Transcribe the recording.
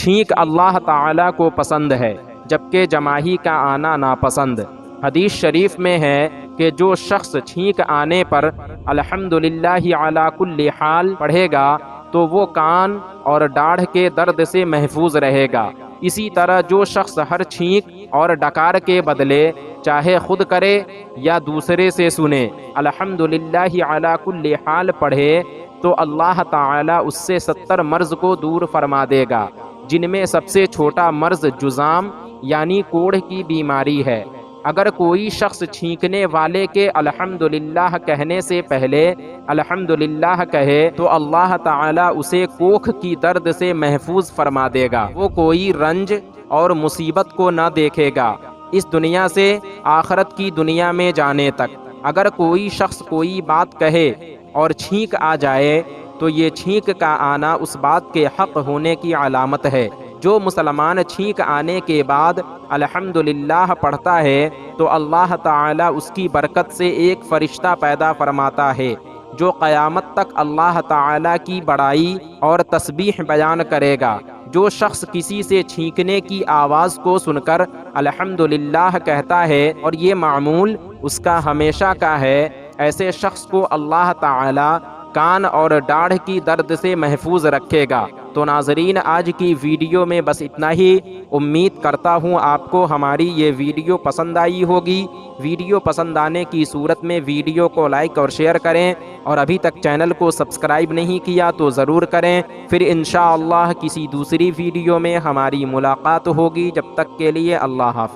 چھینک اللہ تعالیٰ کو پسند ہے جبکہ جماہی کا آنا ناپسند۔ حدیث شریف میں ہے کہ جو شخص چھینک آنے پر الحمدللہ علی کل حال پڑھے گا تو وہ کان اور ڈاڑھ کے درد سے محفوظ رہے گا۔ اسی طرح جو شخص ہر چھینک اور ڈکار کے بدلے چاہے خود کرے یا دوسرے سے سنے الحمدللہ علی کل حال پڑھے تو اللہ تعالیٰ اس سے 70 مرض کو دور فرما دے گا، جن میں سب سے چھوٹا مرض جذام یعنی کوڑھ کی بیماری ہے۔ اگر کوئی شخص چھینکنے والے کے الحمدللہ کہنے سے پہلے الحمدللہ کہے تو اللہ تعالیٰ اسے کوکھ کی درد سے محفوظ فرما دے گا، وہ کوئی رنج اور مصیبت کو نہ دیکھے گا اس دنیا سے آخرت کی دنیا میں جانے تک۔ اگر کوئی شخص کوئی بات کہے اور چھینک آ جائے تو یہ چھینک کا آنا اس بات کے حق ہونے کی علامت ہے۔ جو مسلمان چھینک آنے کے بعد الحمدللہ پڑھتا ہے تو اللہ تعالیٰ اس کی برکت سے ایک فرشتہ پیدا فرماتا ہے جو قیامت تک اللہ تعالیٰ کی بڑائی اور تسبیح بیان کرے گا۔ جو شخص کسی سے چھینکنے کی آواز کو سن کر الحمدللہ کہتا ہے اور یہ معمول اس کا ہمیشہ کا ہے، ایسے شخص کو اللہ تعالیٰ کان اور ڈاڑھ کی درد سے محفوظ رکھے گا۔ تو ناظرین، آج کی ویڈیو میں بس اتنا ہی۔ امید کرتا ہوں آپ کو ہماری یہ ویڈیو پسند آئی ہوگی۔ ویڈیو پسند آنے کی صورت میں ویڈیو کو لائک اور شیئر کریں، اور ابھی تک چینل کو سبسکرائب نہیں کیا تو ضرور کریں۔ پھر انشاءاللہ کسی دوسری ویڈیو میں ہماری ملاقات ہوگی۔ جب تک کے لیے اللہ حافظ۔